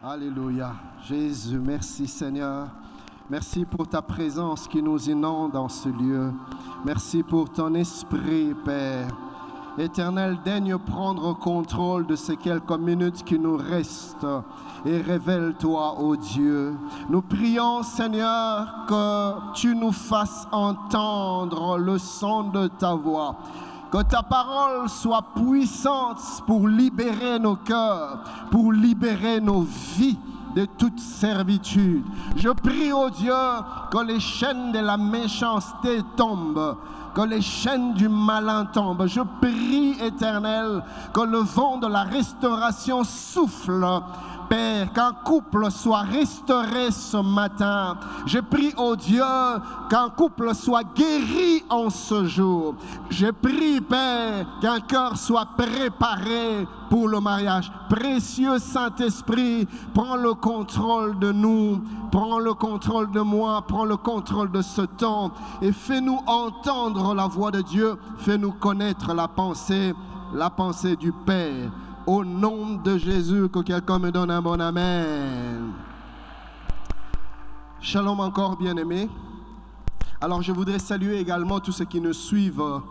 Alléluia. Jésus, merci Seigneur. Merci pour ta présence qui nous inonde dans ce lieu. Merci pour ton esprit, Père. Éternel, daigne prendre contrôle de ces quelques minutes qui nous restent et révèle-toi, ô Dieu. Nous prions, Seigneur, que tu nous fasses entendre le son de ta voix. Que ta parole soit puissante pour libérer nos cœurs, pour libérer nos vies de toute servitude. Je prie, ô Dieu, que les chaînes de la méchanceté tombent, que les chaînes du malin tombent. Je prie, Éternel, que le vent de la restauration souffle. Père, qu'un couple soit restauré ce matin. Je prie, ô Dieu, qu'un couple soit guéri en ce jour. Je prie, Père, qu'un cœur soit préparé pour le mariage. Précieux Saint-Esprit, prends le contrôle de nous, prends le contrôle de moi, prends le contrôle de ce temps et fais-nous entendre la voix de Dieu, fais-nous connaître la pensée du Père. Au nom de Jésus, que quelqu'un me donne un bon amen. Shalom encore, bien-aimés. Alors, je voudrais saluer également tous ceux qui nous suivent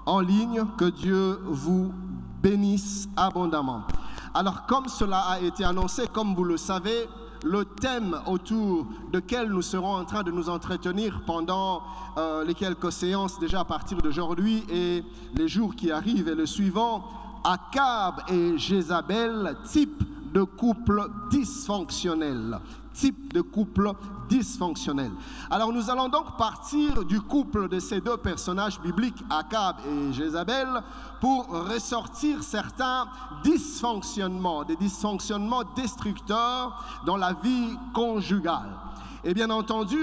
en ligne. Que Dieu vous bénisse abondamment. Alors, comme cela a été annoncé, comme vous le savez, le thème autour duquel nous serons en train de nous entretenir pendant les quelques séances déjà à partir d'aujourd'hui et les jours qui arrivent et le suivant, Akab et Jézabel, type de couple dysfonctionnel. Type de couple dysfonctionnel. Alors nous allons donc partir du couple de ces deux personnages bibliques, Akab et Jézabel, pour ressortir certains dysfonctionnements, des dysfonctionnements destructeurs dans la vie conjugale. Et bien entendu,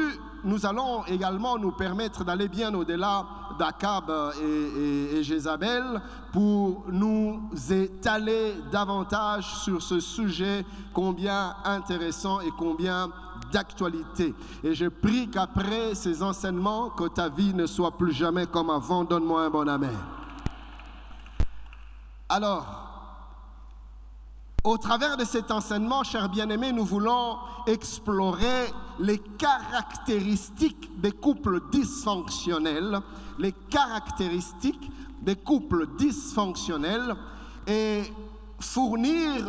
nous allons également nous permettre d'aller bien au-delà d'Akab et Jézabel pour nous étaler davantage sur ce sujet combien intéressant et combien d'actualité. Et je prie qu'après ces enseignements, que ta vie ne soit plus jamais comme avant. Donne-moi un bon amen. Alors, au travers de cet enseignement, chers bien-aimés, nous voulons explorer les caractéristiques des couples dysfonctionnels, les caractéristiques des couples dysfonctionnels et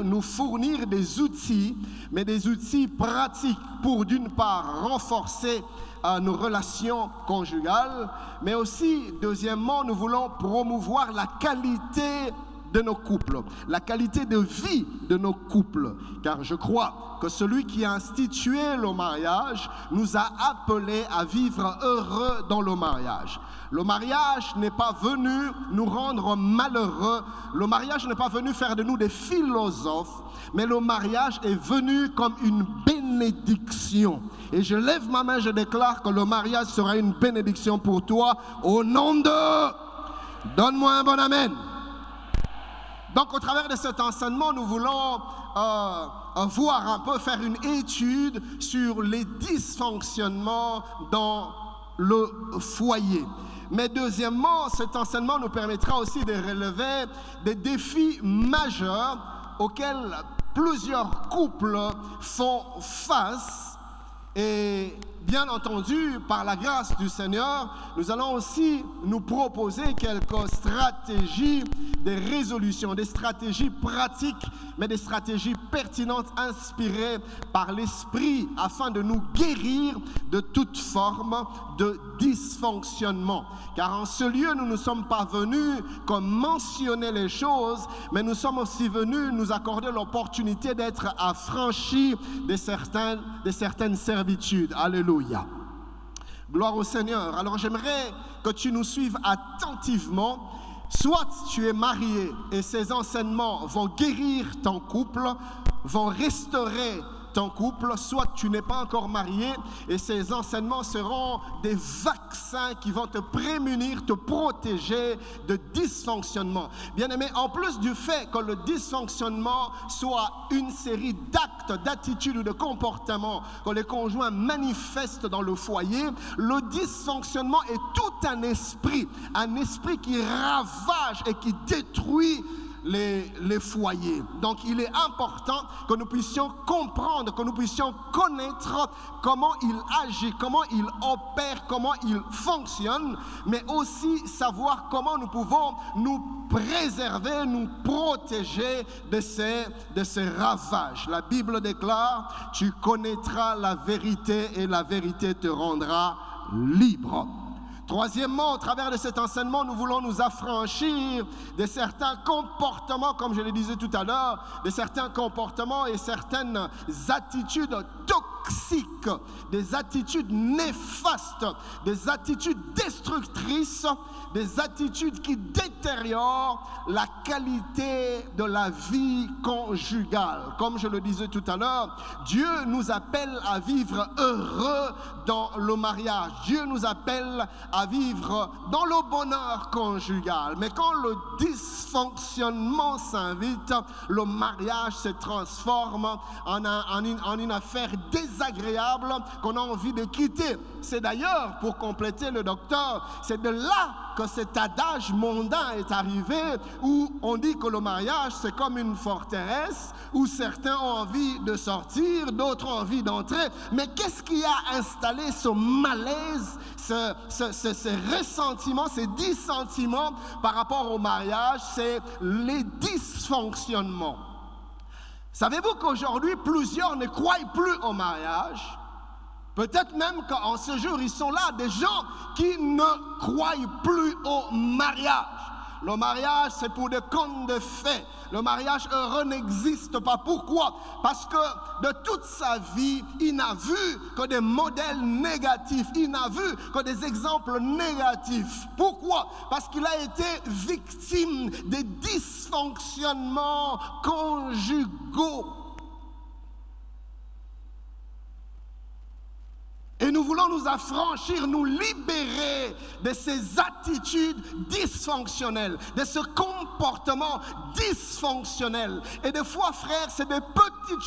nous fournir des outils, mais des outils pratiques pour d'une part renforcer nos relations conjugales, mais aussi, deuxièmement, nous voulons promouvoir la qualité de nos couples, la qualité de vie de nos couples. Car je crois que celui qui a institué le mariage nous a appelés à vivre heureux dans le mariage. Le mariage n'est pas venu nous rendre malheureux. Le mariage n'est pas venu faire de nous des philosophes, mais le mariage est venu comme une bénédiction. Et je lève ma main, je déclare que le mariage sera une bénédiction pour toi au nom de... Donne-moi un bon amen. Donc, au travers de cet enseignement, nous voulons voir un peu, faire une étude sur les dysfonctionnements dans le foyer. Mais deuxièmement, cet enseignement nous permettra aussi de relever des défis majeurs auxquels plusieurs couples font face. Et bien entendu, par la grâce du Seigneur, nous allons aussi nous proposer quelques stratégies de résolution, des stratégies pratiques, mais des stratégies pertinentes inspirées par l'Esprit afin de nous guérir de toute forme de dysfonctionnement. Car en ce lieu, nous ne sommes pas venus comme mentionner les choses, mais nous sommes aussi venus nous accorder l'opportunité d'être affranchis de certaines servitudes. Alléluia. Gloire au Seigneur. Alors j'aimerais que tu nous suives attentivement. Soit tu es marié et ces enseignements vont guérir ton couple, vont restaurer ton couple, soit tu n'es pas encore marié et ces enseignements seront des vaccins qui vont te prémunir, te protéger de dysfonctionnement. Bien-aimé, en plus du fait que le dysfonctionnement soit une série d'actes, d'attitudes ou de comportements que les conjoints manifestent dans le foyer, le dysfonctionnement est tout un esprit qui ravage et qui détruit les foyers. Donc il est important que nous puissions comprendre, que nous puissions connaître comment il agit, comment il opère, comment il fonctionne, mais aussi savoir comment nous pouvons nous préserver, nous protéger de ces ravages. La Bible déclare: tu connaîtras la vérité et la vérité te rendra libre. Troisièmement, au travers de cet enseignement, nous voulons nous affranchir de certains comportements, comme je le disais tout à l'heure, de certains comportements et certaines attitudes toxiques, des attitudes néfastes, des attitudes destructrices, des attitudes qui détériorent la qualité de la vie conjugale. Comme je le disais tout à l'heure, Dieu nous appelle à vivre heureux dans le mariage. Dieu nous appelle à vivre dans le bonheur conjugal. Mais quand le dysfonctionnement s'invite, le mariage se transforme en une affaire désagréable qu'on a envie de quitter. C'est d'ailleurs, pour compléter le docteur, c'est de là que cet adage mondain est arrivé où on dit que le mariage c'est comme une forteresse où certains ont envie de sortir, d'autres ont envie d'entrer. Mais qu'est-ce qui a installé ce malaise, ce ressentiment, ces dissentiments par rapport au mariage? C'est les dysfonctionnements. Savez-vous qu'aujourd'hui plusieurs ne croient plus au mariage? Peut-être même qu'en ce jour, ils sont là, des gens qui ne croient plus au mariage. Le mariage, c'est pour des contes de fées. Le mariage heureux n'existe pas. Pourquoi? Parce que de toute sa vie, il n'a vu que des modèles négatifs. Il n'a vu que des exemples négatifs. Pourquoi? Parce qu'il a été victime des dysfonctionnements conjugaux. Et nous voulons nous affranchir, nous libérer de ces attitudes dysfonctionnelles, de ce comportement dysfonctionnel. Et des fois, frères, c'est des petites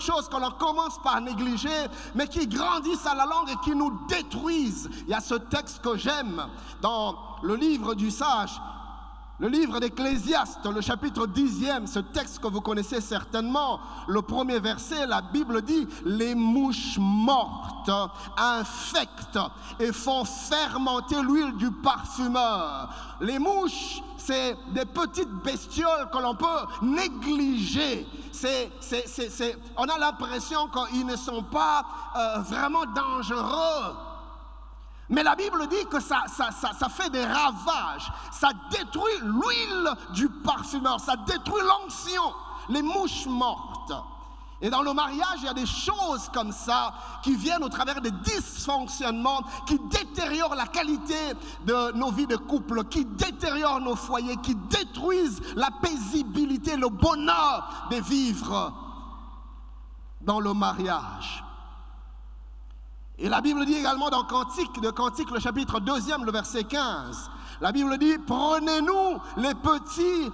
choses que l'on commence par négliger, mais qui grandissent à la longue et qui nous détruisent. Il y a ce texte que j'aime dans le livre du sage, le livre d'Ecclésiaste, le chapitre 10e, ce texte que vous connaissez certainement, le premier verset, la Bible dit: les mouches mortes infectent et font fermenter l'huile du parfumeur. Les mouches, c'est des petites bestioles que l'on peut négliger. On a l'impression qu'ils ne sont pas vraiment dangereux. Mais la Bible dit que ça fait des ravages, ça détruit l'huile du parfumeur, ça détruit l'onction, les mouches mortes. Et dans le mariage, il y a des choses comme ça qui viennent au travers des dysfonctionnements, qui détériorent la qualité de nos vies de couple, qui détériorent nos foyers, qui détruisent la paisibilité, le bonheur de vivre dans le mariage. Et la Bible dit également dans Cantique, le chapitre 2e, le verset 15, la Bible dit: prenez-nous les petits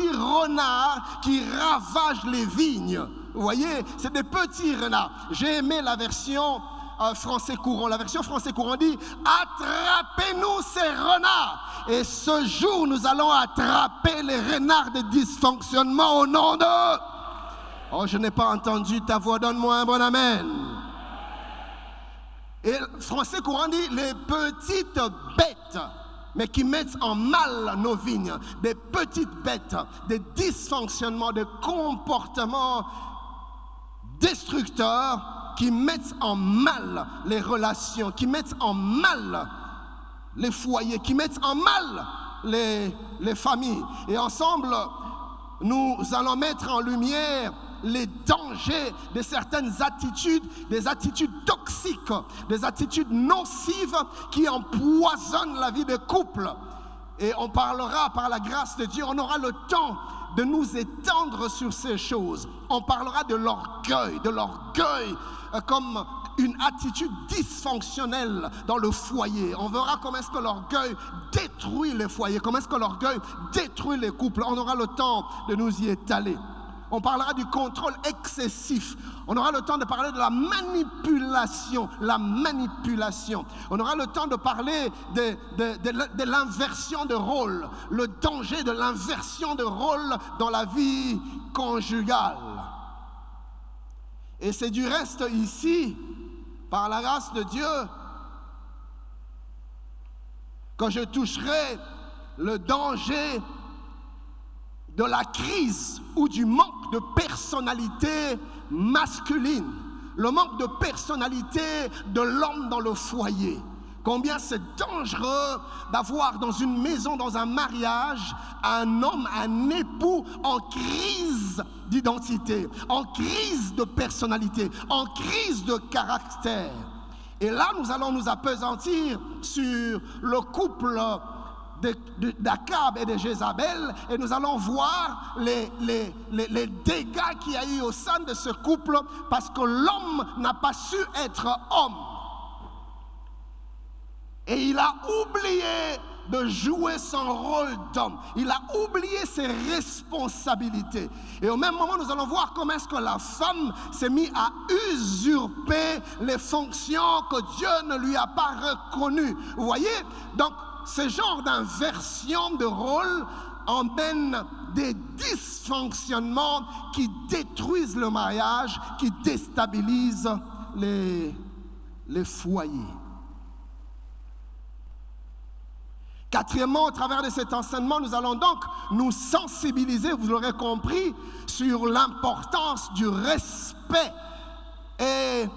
renards qui ravagent les vignes. Vous voyez, c'est des petits renards. J'ai aimé la version français courant. La version français courant dit: attrapez-nous ces renards. Et ce jour, nous allons attraper les renards de dysfonctionnement au nom de... Oh, je n'ai pas entendu ta voix, donne-moi un bon amen. Et le français courant dit: les petites bêtes, mais qui mettent en mal nos vignes. Des petites bêtes, des dysfonctionnements, des comportements destructeurs qui mettent en mal les relations, qui mettent en mal les foyers, qui mettent en mal les familles. Et ensemble, nous allons mettre en lumière les dangers de certaines attitudes, des attitudes toxiques, des attitudes nocives qui empoisonnent la vie des couples. Et on parlera, par la grâce de Dieu, on aura le temps de nous étendre sur ces choses. On parlera de l'orgueil comme une attitude dysfonctionnelle dans le foyer. On verra comment est-ce que l'orgueil détruit les foyers, comment est-ce que l'orgueil détruit les couples. On aura le temps de nous y étaler. On parlera du contrôle excessif. On aura le temps de parler de la manipulation. La manipulation. On aura le temps de parler de l'inversion de rôle. Le danger de l'inversion de rôle dans la vie conjugale. Et c'est du reste ici, par la grâce de Dieu, que je toucherai le danger de la crise ou du manque de personnalité masculine, le manque de personnalité de l'homme dans le foyer. Combien c'est dangereux d'avoir dans une maison, dans un mariage, un homme, un époux en crise d'identité, en crise de personnalité, en crise de caractère. Et là, nous allons nous appesantir sur le couple d'Akab et de Jézabel, et nous allons voir les dégâts qu'il y a eu au sein de ce couple parce que l'homme n'a pas su être homme. Et il a oublié de jouer son rôle d'homme. Il a oublié ses responsabilités. Et au même moment, nous allons voir comment est-ce que la femme s'est mise à usurper les fonctions que Dieu ne lui a pas reconnues. Vous voyez? Donc, ce genre d'inversion de rôle emmène des dysfonctionnements qui détruisent le mariage, qui déstabilisent les foyers. Quatrièmement, au travers de cet enseignement, nous allons donc nous sensibiliser, vous l'aurez compris, sur l'importance du respect et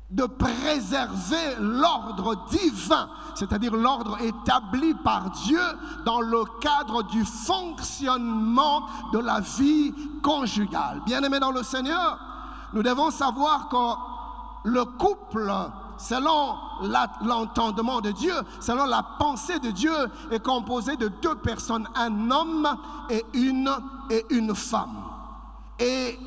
de préserver l'ordre divin, c'est-à-dire l'ordre établi par Dieu dans le cadre du fonctionnement de la vie conjugale. Bien-aimés dans le Seigneur, nous devons savoir que le couple, selon l'entendement de Dieu, selon la pensée de Dieu, est composé de deux personnes, un homme et une femme. Et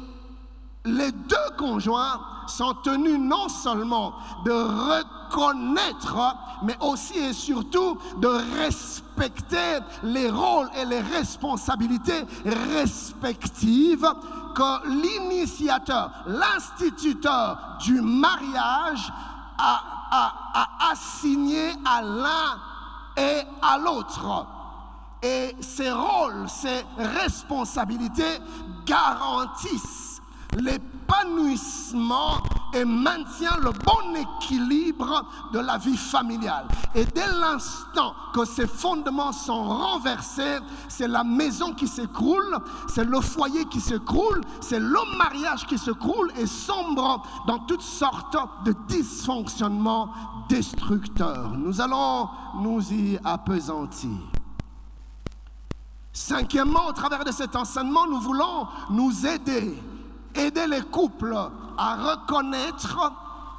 les deux conjoints sont tenus non seulement de reconnaître, mais aussi et surtout de respecter les rôles et les responsabilités respectives que l'initiateur, l'instituteur du mariage a assigné à l'un et à l'autre. Et ces rôles, ces responsabilités garantissent l'épanouissement et maintiennent le bon équilibre de la vie familiale. Et dès l'instant que ces fondements sont renversés, c'est la maison qui s'écroule, c'est le foyer qui s'écroule, c'est le mariage qui s'écroule et sombre dans toutes sortes de dysfonctionnements destructeurs. Nous allons nous y appesantir. Cinquièmement, au travers de cet enseignement, nous voulons nous aider les couples à reconnaître,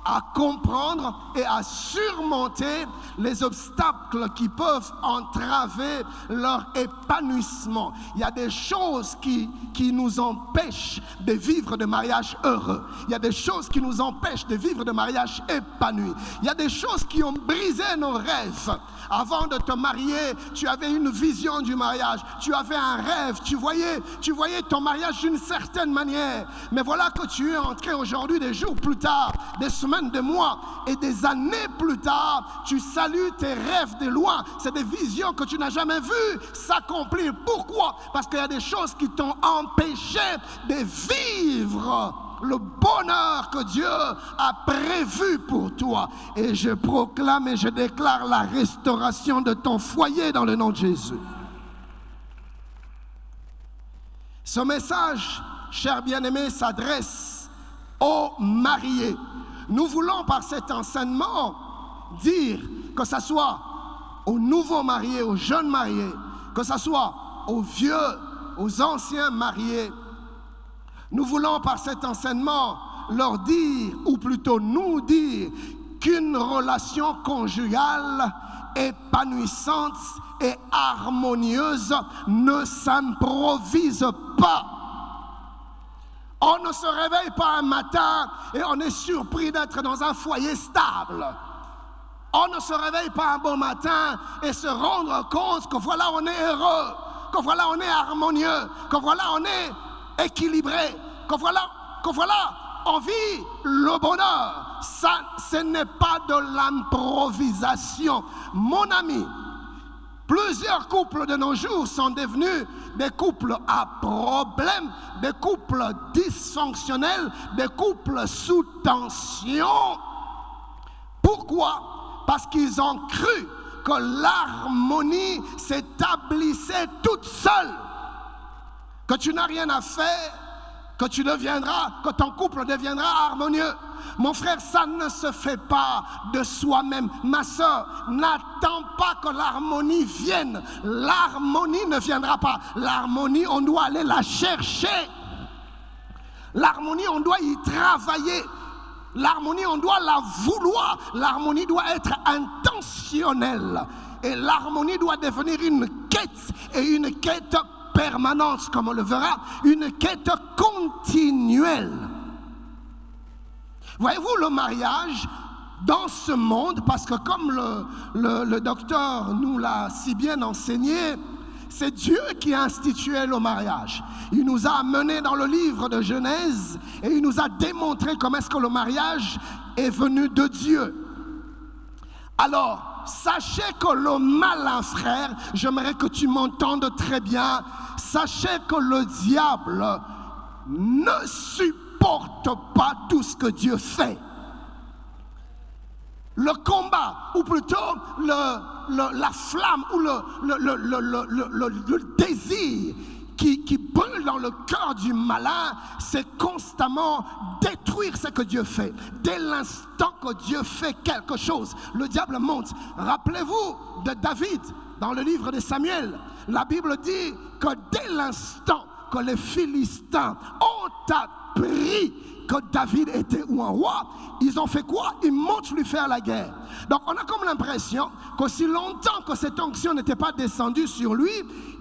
à comprendre et à surmonter les obstacles qui peuvent entraver leur épanouissement. Il y a des choses qui nous empêchent de vivre de mariage heureux. Il y a des choses qui nous empêchent de vivre de mariage épanoui. Il y a des choses qui ont brisé nos rêves. Avant de te marier, tu avais une vision du mariage. Tu avais un rêve. Tu voyais ton mariage d'une certaine manière. Mais voilà que tu es entré aujourd'hui, des jours plus tard, des semaines, des mois et des années plus tard, tu salues tes rêves de loin. C'est des visions que tu n'as jamais vues s'accomplir. Pourquoi? Parce qu'il y a des choses qui t'ont empêché de vivre le bonheur que Dieu a prévu pour toi. Et je proclame et je déclare la restauration de ton foyer dans le nom de Jésus. Ce message, chers bien-aimés, s'adresse aux mariés. Nous voulons par cet enseignement dire que ce soit aux nouveaux mariés, aux jeunes mariés, que ce soit aux vieux, aux anciens mariés. Nous voulons par cet enseignement leur dire, ou plutôt nous dire, qu'une relation conjugale épanouissante et harmonieuse ne s'improvise pas. On ne se réveille pas un matin et on est surpris d'être dans un foyer stable. On ne se réveille pas un bon matin et se rendre compte que voilà on est heureux, que voilà on est harmonieux, que voilà on est équilibré, que voilà, on vit le bonheur. Ça, ce n'est pas de l'improvisation. Mon ami, plusieurs couples de nos jours sont devenus des couples à problème, des couples dysfonctionnels, des couples sous tension. Pourquoi? Parce qu'ils ont cru que l'harmonie s'établissait toute seule, que tu n'as rien à faire, que que ton couple deviendra harmonieux. Mon frère, ça ne se fait pas de soi-même. Ma soeur, n'attends pas que l'harmonie vienne. L'harmonie ne viendra pas. L'harmonie, on doit aller la chercher. L'harmonie, on doit y travailler. L'harmonie, on doit la vouloir. L'harmonie doit être intentionnelle. Et l'harmonie doit devenir une quête, et une quête permanente, comme on le verra, une quête continuelle. Voyez-vous, le mariage dans ce monde, parce que comme le docteur nous l'a si bien enseigné, c'est Dieu qui a institué le mariage. Il nous a amenés dans le livre de Genèse et il nous a démontré comment est-ce que le mariage est venu de Dieu. Alors, sachez que le malin, frère, j'aimerais que tu m'entendes très bien, sachez que le diable ne supporte pas tout ce que Dieu fait. Le combat, ou plutôt la flamme, ou le désir qui brûle dans le cœur du malin, c'est constamment détruire ce que Dieu fait. Dès l'instant que Dieu fait quelque chose, le diable monte. Rappelez-vous de David dans le livre de Samuel. La Bible dit que dès l'instant que les Philistins ont appris que David était un roi, ils ont fait quoi? Ils montent lui faire la guerre. Donc on a comme l'impression qu'aussi longtemps que cette onction n'était pas descendue sur lui,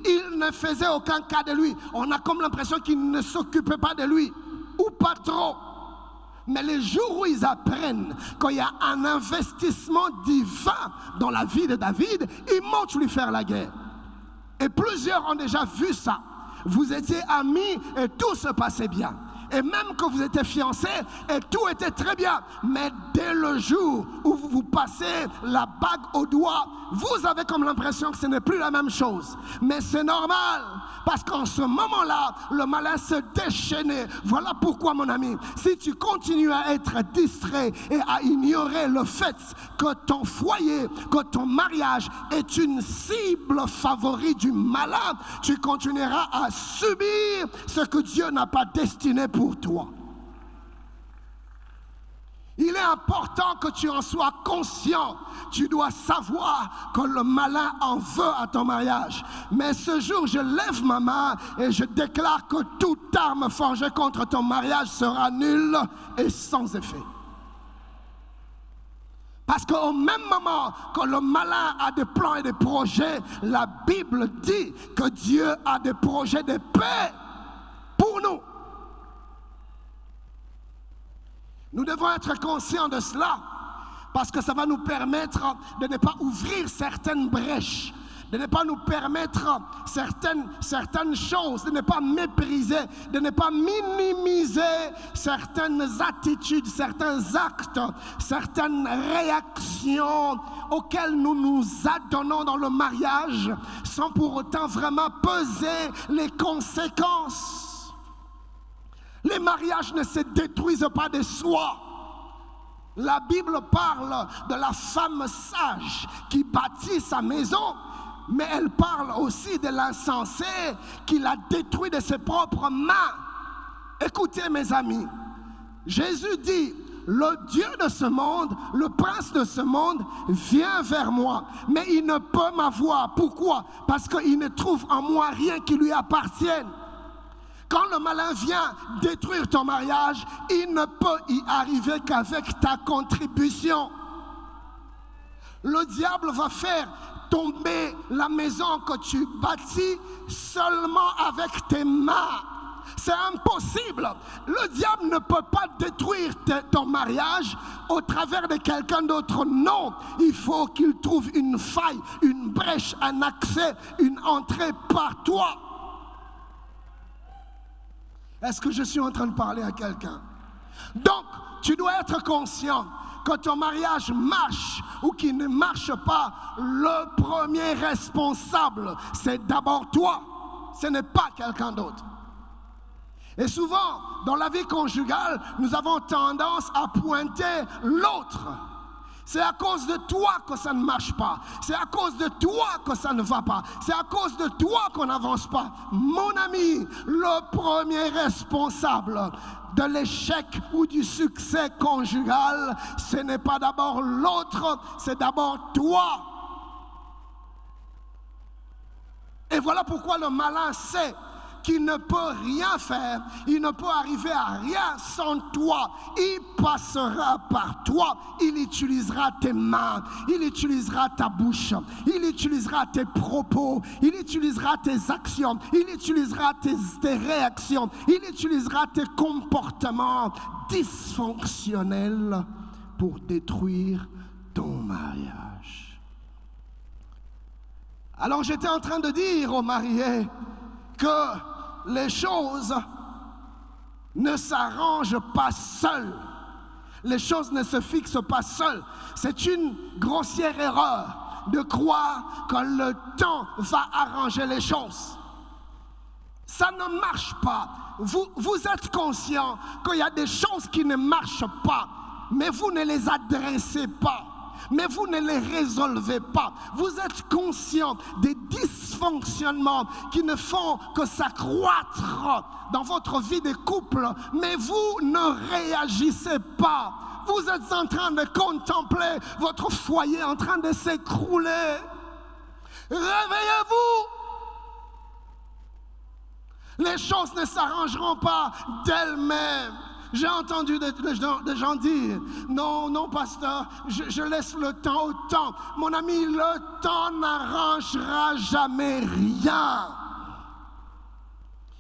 il ne faisait aucun cas de lui. On a comme l'impression qu'il ne s'occupait pas de lui, ou pas trop. Mais les jours où ils apprennent qu'il y a un investissement divin dans la vie de David, ils montent lui faire la guerre. Et plusieurs ont déjà vu ça. Vous étiez amis et tout se passait bien. Et même que vous étiez fiancés et tout était très bien. Mais dès le jour où vous vous passez la bague au doigt, vous avez comme l'impression que ce n'est plus la même chose. Mais c'est normal, parce qu'en ce moment-là, le malin se déchaînait. Voilà pourquoi, mon ami, si tu continues à être distrait et à ignorer le fait que ton foyer, que ton mariage est une cible favorite du malin, tu continueras à subir ce que Dieu n'a pas destiné pour toi. Il est important que tu en sois conscient. Tu dois savoir que le malin en veut à ton mariage. Mais ce jour, je lève ma main et je déclare que toute arme forgée contre ton mariage sera nulle et sans effet. Parce qu'au même moment que le malin a des plans et des projets, la Bible dit que Dieu a des projets de paix pour nous. Nous devons être conscients de cela, parce que ça va nous permettre de ne pas ouvrir certaines brèches, de ne pas nous permettre certaines choses, de ne pas mépriser, de ne pas minimiser certaines attitudes, certains actes, certaines réactions auxquelles nous nous adonnons dans le mariage, sans pour autant vraiment peser les conséquences. Les mariages ne se détruisent pas de soi. La Bible parle de la femme sage qui bâtit sa maison, mais elle parle aussi de l'insensé qui la détruit de ses propres mains. Écoutez mes amis, Jésus dit, le Dieu de ce monde, le prince de ce monde vient vers moi, mais il ne peut m'avoir. Pourquoi? Parce qu'il ne trouve en moi rien qui lui appartienne. Quand le malin vient détruire ton mariage, il ne peut y arriver qu'avec ta contribution. Le diable va faire tomber la maison que tu bâtis seulement avec tes mains. C'est impossible. Le diable ne peut pas détruire ton mariage au travers de quelqu'un d'autre. Non, il faut qu'il trouve une faille, une brèche, un accès, une entrée par toi. Est-ce que je suis en train de parler à quelqu'un? Donc, tu dois être conscient que ton mariage marche ou qu'il ne marche pas, le premier responsable, c'est d'abord toi. Ce n'est pas quelqu'un d'autre. Et souvent, dans la vie conjugale, nous avons tendance à pointer l'autre. C'est à cause de toi que ça ne marche pas. C'est à cause de toi que ça ne va pas. C'est à cause de toi qu'on n'avance pas. Mon ami, le premier responsable de l'échec ou du succès conjugal, ce n'est pas d'abord l'autre, c'est d'abord toi. Et voilà pourquoi le malin sait qu'il ne peut rien faire, il ne peut arriver à rien sans toi. Il passera par toi, il utilisera tes mains, il utilisera ta bouche, il utilisera tes propos, il utilisera tes actions, il utilisera tes réactions, il utilisera tes comportements dysfonctionnels pour détruire ton mariage. Alors j'étais en train de dire aux mariés que les choses ne s'arrangent pas seules. Les choses ne se fixent pas seules. C'est une grossière erreur de croire que le temps va arranger les choses. Ça ne marche pas. Vous êtes conscient qu'il y a des choses qui ne marchent pas, mais vous ne les adressez pas. Mais vous ne les résolvez pas. Vous êtes conscient des dysfonctionnements qui ne font que s'accroître dans votre vie de couple, mais vous ne réagissez pas. Vous êtes en train de contempler votre foyer en train de s'écrouler. Réveillez-vous. Les choses ne s'arrangeront pas d'elles-mêmes. J'ai entendu des gens dire, non, non, pasteur, je laisse le temps au temps. Mon ami, le temps n'arrangera jamais rien.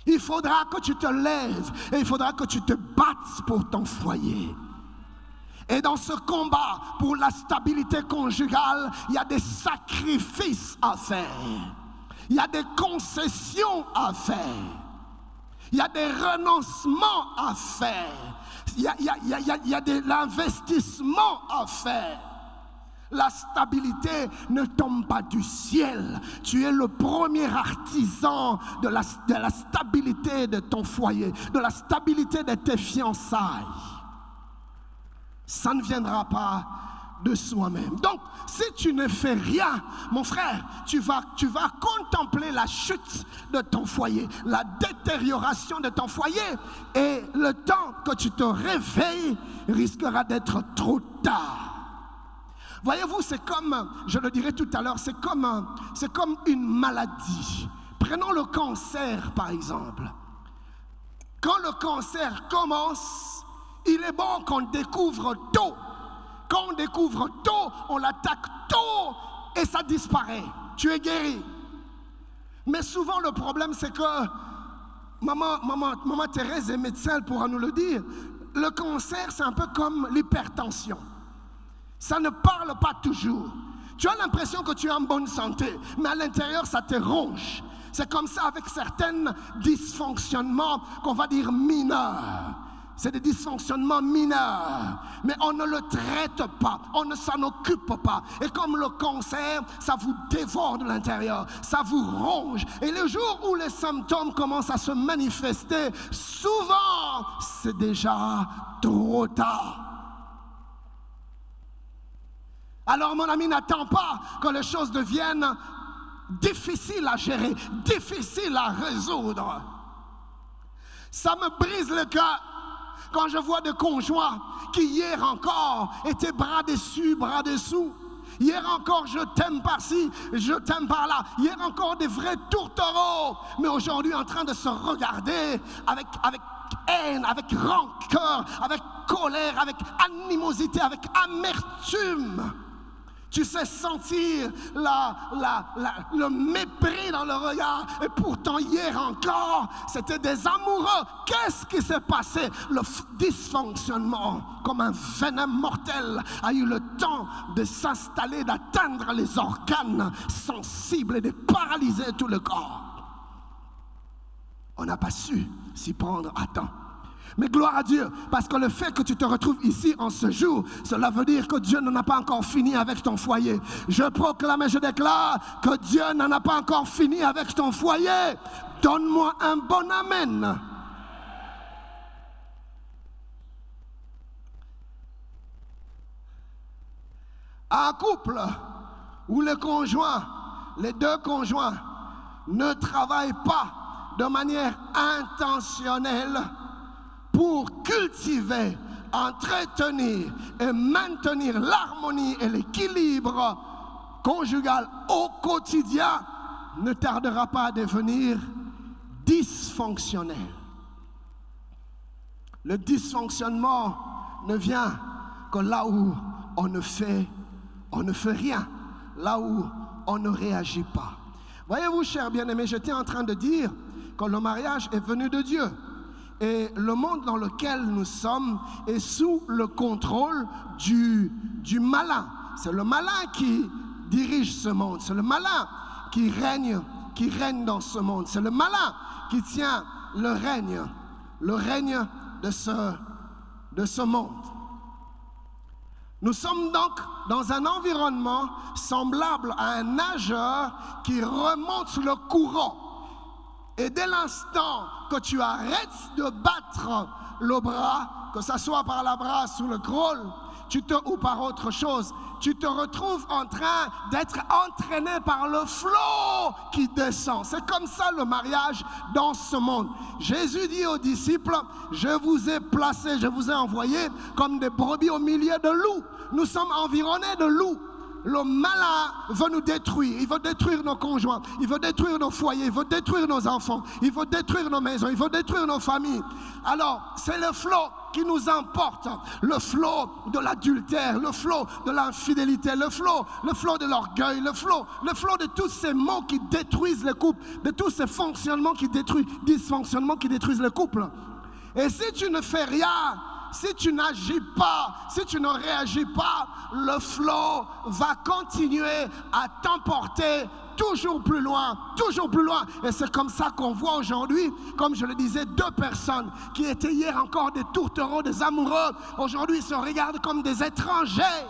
Il faudra que tu te lèves et il faudra que tu te battes pour ton foyer. Et dans ce combat pour la stabilité conjugale, il y a des sacrifices à faire. Il y a des concessions à faire. Il y a des renoncements à faire. Il y a de l'investissement à faire. La stabilité ne tombe pas du ciel. Tu es le premier artisan de la stabilité de ton foyer, de la stabilité de tes fiançailles. Ça ne viendra pas de soi-même. Donc, si tu ne fais rien, mon frère, tu vas contempler la chute de ton foyer, la détérioration de ton foyer, et le temps que tu te réveilles risquera d'être trop tard. Voyez-vous, c'est comme, je le dirai tout à l'heure, c'est comme une maladie. Prenons le cancer, par exemple. Quand le cancer commence, il est bon qu'on découvre tôt. Quand on découvre tôt, on l'attaque tôt et ça disparaît. Tu es guéri. Mais souvent, le problème, c'est que, maman Thérèse est médecin, elle pourra nous le dire, le cancer, c'est un peu comme l'hypertension. Ça ne parle pas toujours. Tu as l'impression que tu es en bonne santé, mais à l'intérieur, ça te ronge. C'est comme ça avec certains dysfonctionnements qu'on va dire mineurs. C'est des dysfonctionnements mineurs, mais on ne le traite pas, on ne s'en occupe pas. Et comme le cancer, ça vous dévore de l'intérieur, ça vous ronge. Et le jour où les symptômes commencent à se manifester, souvent, c'est déjà trop tard. Alors mon ami, n'attends pas que les choses deviennent difficiles à gérer, difficiles à résoudre. Ça me brise le cœur quand je vois des conjoints qui hier encore étaient bras dessus, bras dessous. Hier encore, je t'aime par-ci, je t'aime par-là. Hier encore, des vrais tourtereaux. Mais aujourd'hui, en train de se regarder avec haine, avec rancœur, avec colère, avec animosité, avec amertume. Tu sais sentir le mépris dans le regard. Et pourtant, hier encore, c'était des amoureux. Qu'est-ce qui s'est passé? Le dysfonctionnement, comme un venin mortel, a eu le temps de s'installer, d'atteindre les organes sensibles et de paralyser tout le corps. On n'a pas su s'y prendre à temps. Mais gloire à Dieu, parce que le fait que tu te retrouves ici en ce jour, cela veut dire que Dieu n'en a pas encore fini avec ton foyer. Je proclame et je déclare que Dieu n'en a pas encore fini avec ton foyer. Donne-moi un bon amen. Un couple où les deux conjoints ne travaillent pas de manière intentionnelle pour cultiver, entretenir et maintenir l'harmonie et l'équilibre conjugal au quotidien ne tardera pas à devenir dysfonctionnel. Le dysfonctionnement ne vient que là où on ne fait rien, là où on ne réagit pas. Voyez-vous, chers bien-aimés, j'étais en train de dire que le mariage est venu de Dieu. Et le monde dans lequel nous sommes est sous le contrôle du malin. C'est le malin qui dirige ce monde. C'est le malin qui règne dans ce monde. C'est le malin qui tient le règne de ce monde. Nous sommes donc dans un environnement semblable à un nageur qui remonte le courant. Et dès l'instant que tu arrêtes de battre le bras, que ce soit par la brasse ou le crawl, ou par autre chose, tu te retrouves en train d'être entraîné par le flot qui descend. C'est comme ça le mariage dans ce monde. Jésus dit aux disciples, je vous ai placés, je vous ai envoyés comme des brebis au milieu de loups. Nous sommes environnés de loups. Le malin veut nous détruire, il veut détruire nos conjoints, il veut détruire nos foyers, il veut détruire nos enfants, il veut détruire nos maisons, il veut détruire nos familles. Alors, c'est le flot qui nous emporte, le flot de l'adultère, le flot de l'infidélité, le flot de l'orgueil, le flot de tous ces mots qui détruisent les couples, de tous ces dysfonctionnements qui détruisent les couples. Et si tu ne fais rien, si tu n'agis pas, si tu ne réagis pas, le flot va continuer à t'emporter toujours plus loin, toujours plus loin. Et c'est comme ça qu'on voit aujourd'hui, comme je le disais, deux personnes qui étaient hier encore des tourtereaux, des amoureux, aujourd'hui se regardent comme des étrangers.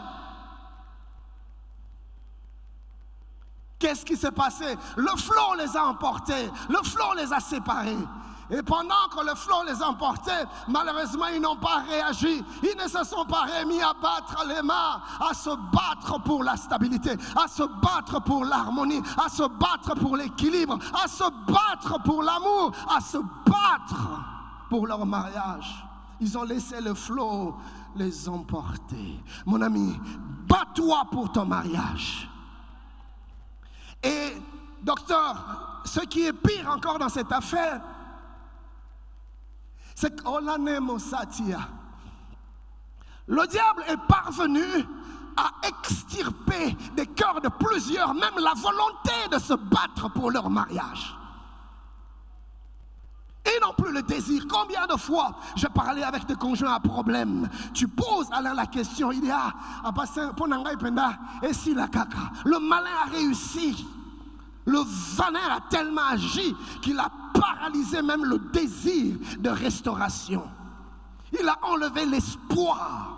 Qu'est-ce qui s'est passé? Le flot les a emportés, le flot les a séparés. Et pendant que le flot les emportait, malheureusement, ils n'ont pas réagi. Ils ne se sont pas remis à battre les mains, à se battre pour la stabilité, à se battre pour l'harmonie, à se battre pour l'équilibre, à se battre pour l'amour, à se battre pour leur mariage. Ils ont laissé le flot les emporter. Mon ami, bats-toi pour ton mariage. Et docteur, ce qui est pire encore dans cette affaire, c'est que le diable est parvenu à extirper des cœurs de plusieurs, même la volonté de se battre pour leur mariage. Ils n'ont plus le désir. Combien de fois j'ai parlé avec des conjoints à problème? Tu poses alors la question, il dit et si la caca? Le malin a réussi. Le venin a tellement agi qu'il a paralysé même le désir de restauration. Il a enlevé l'espoir.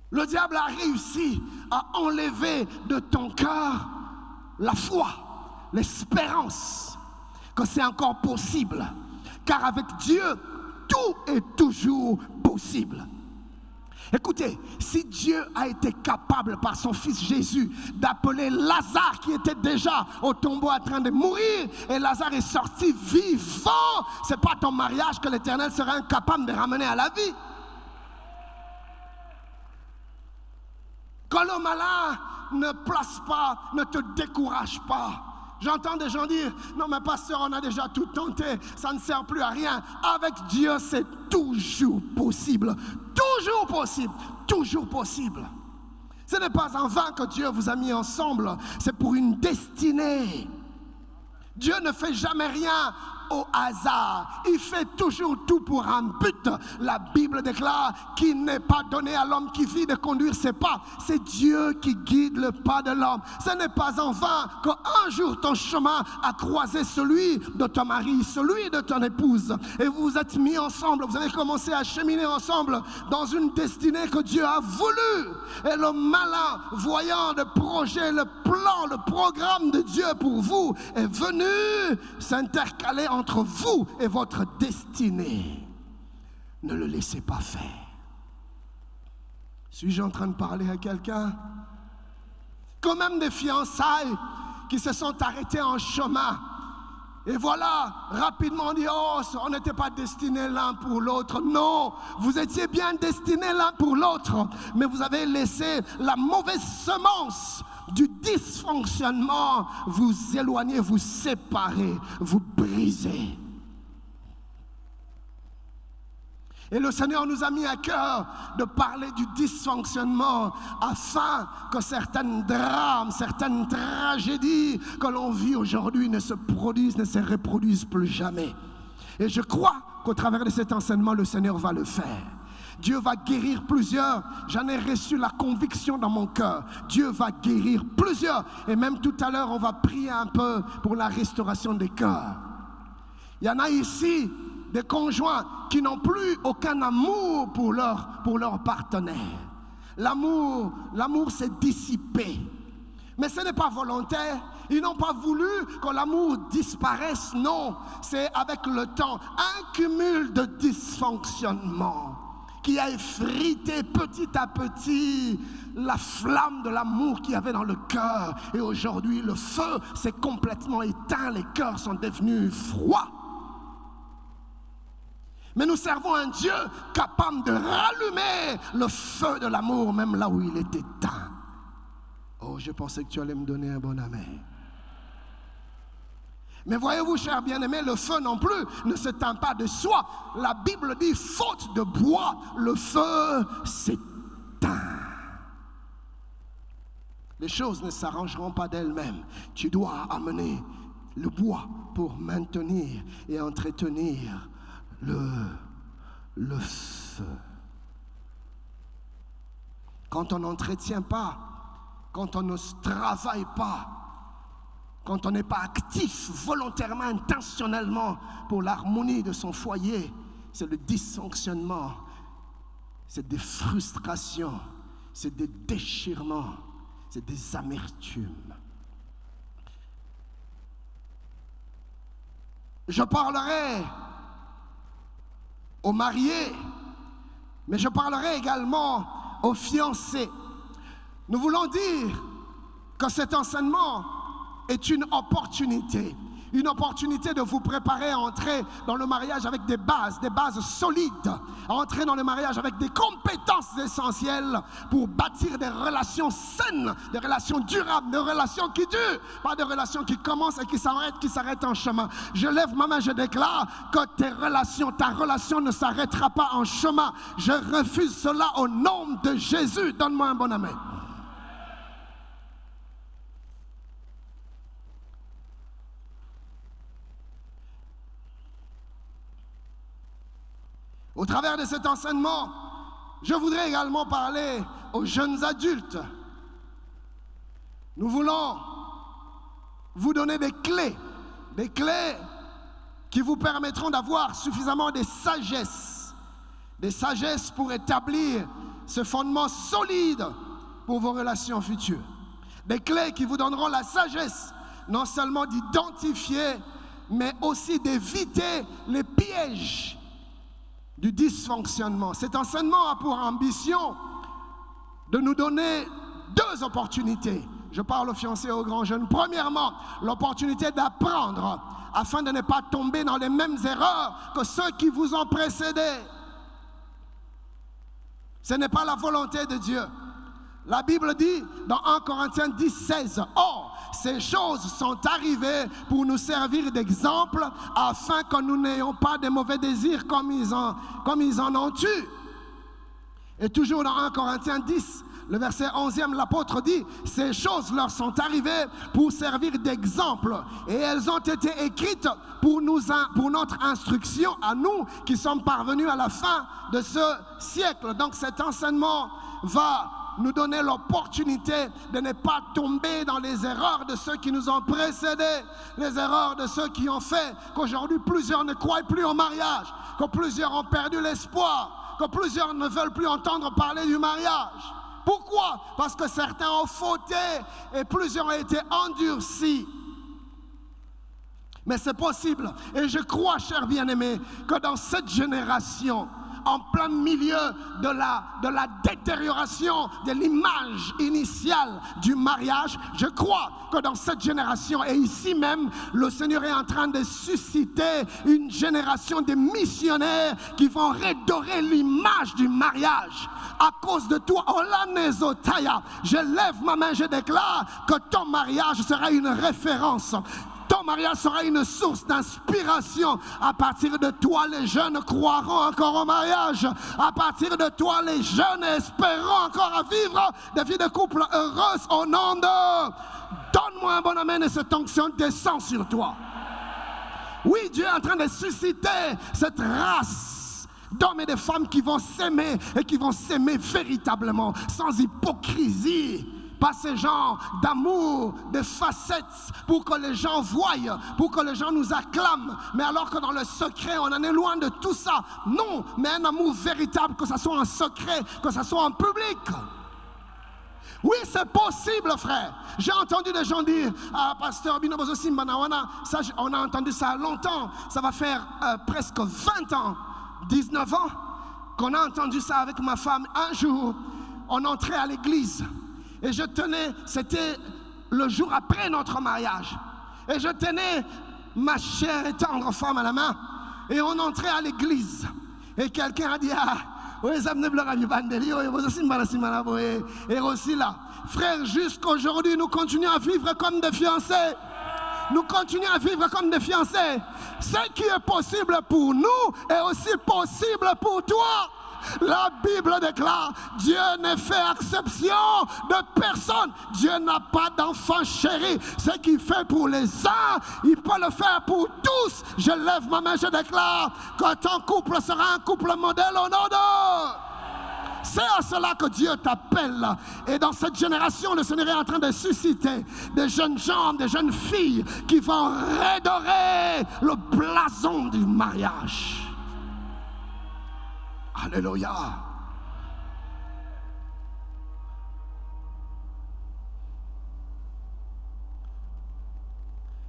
Le diable a réussi à enlever de ton cœur la foi, l'espérance que c'est encore possible. Car avec Dieu, tout est toujours possible. Écoutez, si Dieu a été capable par son fils Jésus d'appeler Lazare qui était déjà au tombeau en train de mourir et Lazare est sorti vivant, c'est pas ton mariage que l'Éternel sera incapable de ramener à la vie. Quand le malin ne place pas, ne te décourage pas. J'entends des gens dire, non mais pasteur, on a déjà tout tenté, ça ne sert plus à rien. Avec Dieu, c'est toujours possible. Toujours possible. Toujours possible. Ce n'est pas en vain que Dieu vous a mis ensemble. C'est pour une destinée. Dieu ne fait jamais rien au hasard. Il fait toujours tout pour un but. La Bible déclare qu'il n'est pas donné à l'homme qui vit de conduire ses pas. C'est Dieu qui guide le pas de l'homme. Ce n'est pas en vain qu'un jour ton chemin a croisé celui de ton mari, celui de ton épouse. Et vous vous êtes mis ensemble, vous avez commencé à cheminer ensemble dans une destinée que Dieu a voulu. Et le malin, voyant le projet, le plan, le programme de Dieu pour vous, est venu s'intercaler entre vous et votre destinée. Ne le laissez pas faire. Suis-je en train de parler à quelqu'un? Quand même des fiançailles qui se sont arrêtées en chemin. Et voilà, rapidement on dit, oh, on n'était pas destinés l'un pour l'autre. Non, vous étiez bien destinés l'un pour l'autre. Mais vous avez laissé la mauvaise semence du dysfonctionnement vous éloigner, vous séparer, vous briser. Et le Seigneur nous a mis à cœur de parler du dysfonctionnement afin que certains drames, certaines tragédies que l'on vit aujourd'hui ne se produisent, ne se reproduisent plus jamais. Et je crois qu'au travers de cet enseignement, le Seigneur va le faire. Dieu va guérir plusieurs. J'en ai reçu la conviction dans mon cœur. Dieu va guérir plusieurs. Et même tout à l'heure, on va prier un peu pour la restauration des cœurs. Il y en a ici des conjoints qui n'ont plus aucun amour pour leur partenaire. L'amour s'est dissipé. Mais ce n'est pas volontaire. Ils n'ont pas voulu que l'amour disparaisse. Non, c'est avec le temps un cumul de dysfonctionnement qui a effrité petit à petit la flamme de l'amour qu'il y avait dans le cœur. Et aujourd'hui, le feu s'est complètement éteint. Les cœurs sont devenus froids. Mais nous servons un Dieu capable de rallumer le feu de l'amour, même là où il est éteint. Oh, je pensais que tu allais me donner un bon amen. Mais voyez-vous, chers bien-aimés, le feu non plus ne s'éteint pas de soi. La Bible dit, faute de bois, le feu s'éteint. Les choses ne s'arrangeront pas d'elles-mêmes. Tu dois amener le bois pour maintenir et entretenir le feu. Quand on n'entretient pas, quand on ne travaille pas, quand on n'est pas actif volontairement, intentionnellement pour l'harmonie de son foyer, c'est le dysfonctionnement, c'est des frustrations, c'est des déchirements, c'est des amertumes. Je parlerai aux mariés, mais je parlerai également aux fiancés. Nous voulons dire que cet enseignement est une opportunité de vous préparer à entrer dans le mariage avec des bases solides, à entrer dans le mariage avec des compétences essentielles pour bâtir des relations saines, des relations durables, des relations qui durent, pas des relations qui commencent et qui s'arrêtent en chemin. Je lève ma main, je déclare que ta relation ne s'arrêtera pas en chemin. Je refuse cela au nom de Jésus. Donne-moi un bon amen. Au travers de cet enseignement, je voudrais également parler aux jeunes adultes. Nous voulons vous donner des clés qui vous permettront d'avoir suffisamment de sagesse pour établir ce fondement solide pour vos relations futures. Des clés qui vous donneront la sagesse, non seulement d'identifier, mais aussi d'éviter les pièges du dysfonctionnement. Cet enseignement a pour ambition de nous donner deux opportunités. Je parle aux fiancés et aux grands jeunes. Premièrement, l'opportunité d'apprendre afin de ne pas tomber dans les mêmes erreurs que ceux qui vous ont précédés. Ce n'est pas la volonté de Dieu. La Bible dit dans 1 Corinthiens 10, 16, « Or, ces choses sont arrivées pour nous servir d'exemple afin que nous n'ayons pas de mauvais désirs comme ils en ont eu. » Et toujours dans 1 Corinthiens 10, le verset 11e, l'apôtre dit, ces choses leur sont arrivées pour servir d'exemple et elles ont été écrites pour notre instruction à nous qui sommes parvenus à la fin de ce siècle. Donc cet enseignement va nous donner l'opportunité de ne pas tomber dans les erreurs de ceux qui nous ont précédés, les erreurs de ceux qui ont fait qu'aujourd'hui plusieurs ne croient plus au mariage, que plusieurs ont perdu l'espoir, que plusieurs ne veulent plus entendre parler du mariage. Pourquoi? Parce que certains ont fauté et plusieurs ont été endurcis. Mais c'est possible. Et je crois, chers bien-aimés, que dans cette génération, en plein milieu de la détérioration de l'image initiale du mariage, je crois que dans cette génération et ici même, le Seigneur est en train de susciter une génération de missionnaires qui vont redorer l'image du mariage. À cause de toi, Olanezotaya, je lève ma main, je déclare que ton mariage sera une référence. Ton mariage sera une source d'inspiration. À partir de toi, les jeunes croiront encore au mariage. À partir de toi, les jeunes espéreront encore à vivre des vies de couple heureuses au nom de... Donne-moi un bon amen et cette onction descend sur toi. Oui, Dieu est en train de susciter cette race d'hommes et de femmes qui vont s'aimer et qui vont s'aimer véritablement, sans hypocrisie. Pas ces gens d'amour, de facettes, pour que les gens voient, pour que les gens nous acclament. Mais alors que dans le secret, on en est loin de tout ça. Non, mais un amour véritable, que ce soit en secret, que ce soit en public. Oui, c'est possible, frère. J'ai entendu des gens dire, pasteur Binobozo Simbanawana, ça, on a entendu ça longtemps. Ça va faire presque 20 ans, 19 ans, qu'on a entendu ça avec ma femme. Un jour, on entrait à l'église. Et je tenais, c'était le jour après notre mariage. Et je tenais ma chère et tendre femme à la main. Et on entrait à l'église. Et quelqu'un a dit, et aussi là, frère, jusqu'aujourd'hui, nous continuons à vivre comme des fiancés. Nous continuons à vivre comme des fiancés. Ce qui est possible pour nous est aussi possible pour toi. La Bible déclare, Dieu ne fait exception de personne. Dieu n'a pas d'enfant chéri. Ce qu'il fait pour les uns, il peut le faire pour tous. Je lève ma main, je déclare que ton couple sera un couple modèle au nom de... C'est à cela que Dieu t'appelle. Et dans cette génération, le Seigneur est en train de susciter des jeunes gens, des jeunes filles qui vont redorer le blason du mariage. Alléluia.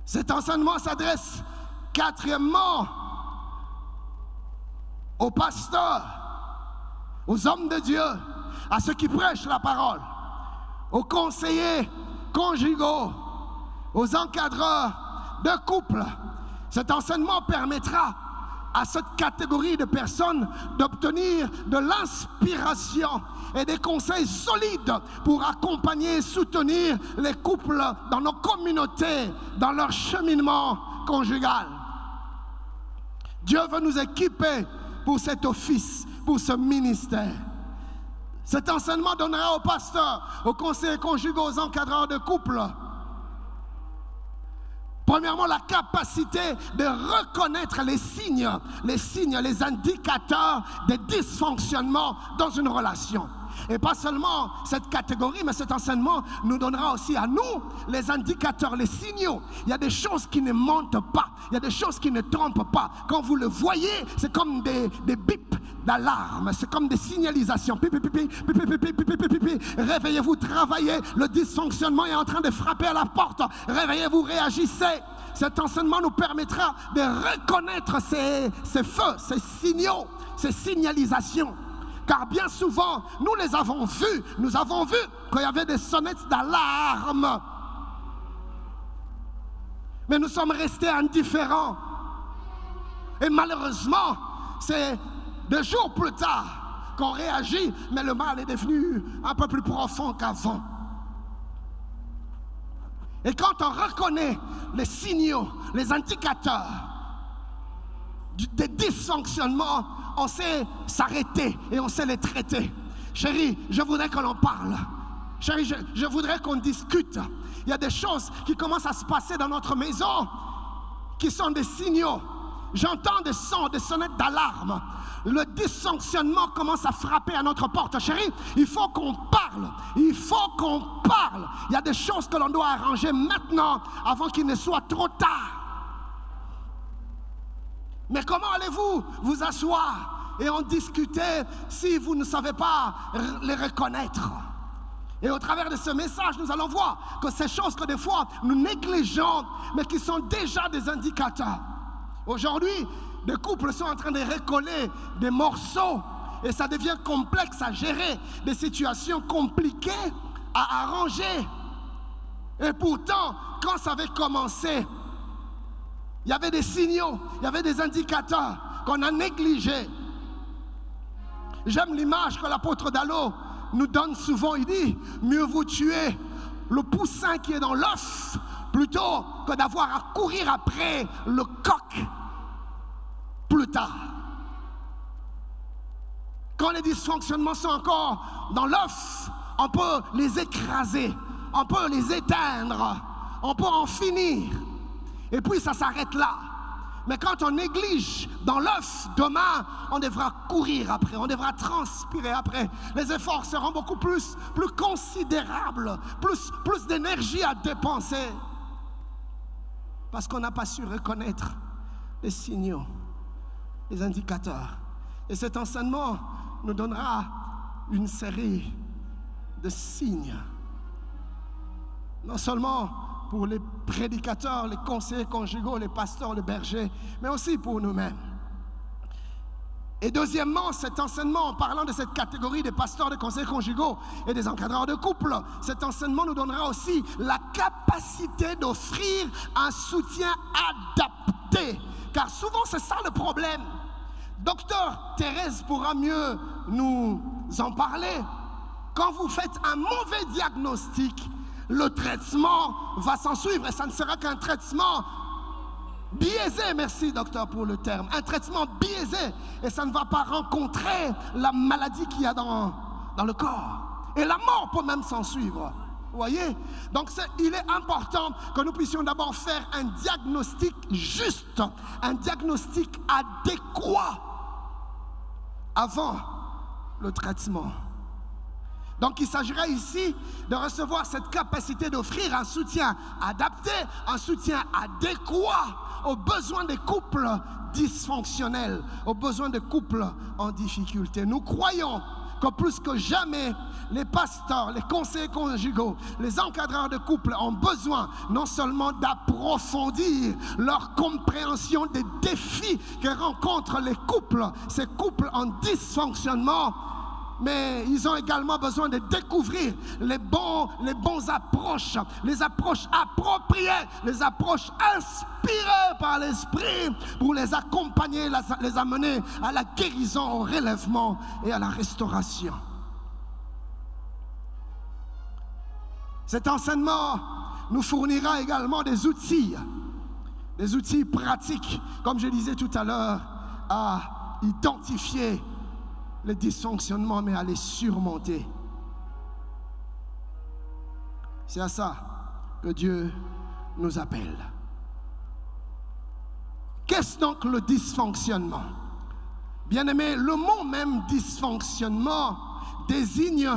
Cet enseignement s'adresse quatrièmement aux pasteurs, aux hommes de Dieu, à ceux qui prêchent la parole, aux conseillers conjugaux, aux encadreurs de couple. Cet enseignement permettra à cette catégorie de personnes d'obtenir de l'inspiration et des conseils solides pour accompagner et soutenir les couples dans nos communautés, dans leur cheminement conjugal. Dieu veut nous équiper pour cet office, pour ce ministère. Cet enseignement donnera aux pasteurs, aux conseillers conjugaux, aux encadreurs de couple, premièrement, la capacité de reconnaître les signes, les indicateurs de dysfonctionnement dans une relation. Et pas seulement cette catégorie, mais cet enseignement nous donnera aussi à nous les indicateurs, les signaux. Il y a des choses qui ne mentent pas, il y a des choses qui ne trompent pas. Quand vous le voyez, c'est comme des bips d'alarme, c'est comme des signalisations. Réveillez-vous, travaillez, le dysfonctionnement est en train de frapper à la porte. Réveillez-vous, réagissez. Cet enseignement nous permettra de reconnaître ces feux, ces signaux, ces signalisations. Car bien souvent, nous les avons vus. Nous avons vu qu'il y avait des sonnettes d'alarme. Mais nous sommes restés indifférents. Et malheureusement, c'est 2 jours plus tard qu'on réagit, mais le mal est devenu un peu plus profond qu'avant. Et quand on reconnaît les signaux, les indicateurs des dysfonctionnements, on sait s'arrêter et on sait les traiter. Chérie, je voudrais que l'on parle. Chérie, je voudrais qu'on discute. Il y a des choses qui commencent à se passer dans notre maison qui sont des signaux. J'entends des sons, des sonnettes d'alarme. Le dysfonctionnement commence à frapper à notre porte. Chérie, il faut qu'on parle. Il faut qu'on parle. Il y a des choses que l'on doit arranger maintenant avant qu'il ne soit trop tard. Mais comment allez-vous vous asseoir et en discuter si vous ne savez pas les reconnaître? Et au travers de ce message, nous allons voir que ces choses que des fois nous négligeons, mais qui sont déjà des indicateurs. Aujourd'hui, des couples sont en train de recoller des morceaux et ça devient complexe à gérer, des situations compliquées à arranger. Et pourtant, quand ça avait commencé, il y avait des signaux, il y avait des indicateurs qu'on a négligés. J'aime l'image que l'apôtre Dallo nous donne souvent. Il dit, mieux vaut tuer le poussin qui est dans l'œuf plutôt que d'avoir à courir après le coq plus tard. Quand les dysfonctionnements sont encore dans l'œuf, on peut les écraser, on peut les éteindre, on peut en finir. Et puis ça s'arrête là. Mais quand on néglige dans l'œuf, demain, on devra courir après, on devra transpirer après. Les efforts seront beaucoup plus considérables, plus d'énergie à dépenser. Parce qu'on n'a pas su reconnaître les signaux, les indicateurs. Et cet enseignement nous donnera une série de signes. Non seulement pour les prédicateurs, les conseillers conjugaux, les pasteurs, les bergers, mais aussi pour nous-mêmes. Et deuxièmement, cet enseignement, en parlant de cette catégorie des pasteurs, des conseillers conjugaux et des encadreurs de couple, cet enseignement nous donnera aussi la capacité d'offrir un soutien adapté. Car souvent, c'est ça le problème. Docteur Thérèse pourra mieux nous en parler. Quand vous faites un mauvais diagnostic, le traitement va s'en suivre et ça ne sera qu'un traitement biaisé, merci docteur pour le terme, un traitement biaisé et ça ne va pas rencontrer la maladie qu'il y a dans le corps. Et la mort peut même s'en suivre, vous voyez. Donc il est important que nous puissions d'abord faire un diagnostic juste, un diagnostic adéquat avant le traitement. Donc il s'agirait ici de recevoir cette capacité d'offrir un soutien adapté, un soutien adéquat aux besoins des couples dysfonctionnels, aux besoins des couples en difficulté. Nous croyons que plus que jamais, les pasteurs, les conseillers conjugaux, les encadreurs de couple ont besoin non seulement d'approfondir leur compréhension des défis que rencontrent les couples, ces couples en dysfonctionnement, mais ils ont également besoin de découvrir les bons approches, les approches appropriées, les approches inspirées par l'Esprit pour les accompagner, les amener à la guérison, au relèvement et à la restauration. Cet enseignement nous fournira également des outils pratiques, comme je disais tout à l'heure, à identifier les dysfonctionnements, mais à les surmonter. C'est à ça que Dieu nous appelle. Qu'est-ce donc le dysfonctionnement? Bien-aimé, le mot même dysfonctionnement désigne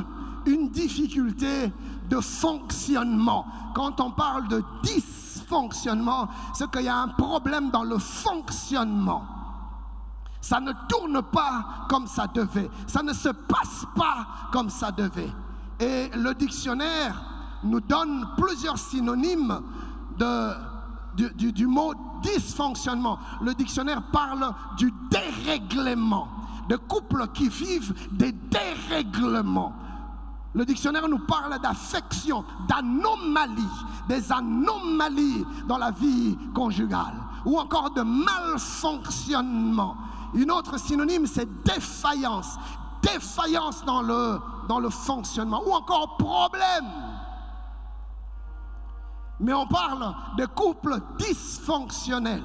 une difficulté de fonctionnement. Quand on parle de dysfonctionnement, c'est qu'il y a un problème dans le fonctionnement. Ça ne tourne pas comme ça devait. Ça ne se passe pas comme ça devait. Et le dictionnaire nous donne plusieurs synonymes du mot dysfonctionnement. Le dictionnaire parle du dérèglement, de couples qui vivent des dérèglements. Le dictionnaire nous parle d'affection, d'anomalies, des anomalies dans la vie conjugale, ou encore de malfonctionnement. Une autre synonyme, c'est défaillance. Défaillance dans le fonctionnement. Ou encore problème. Mais on parle de couple dysfonctionnel.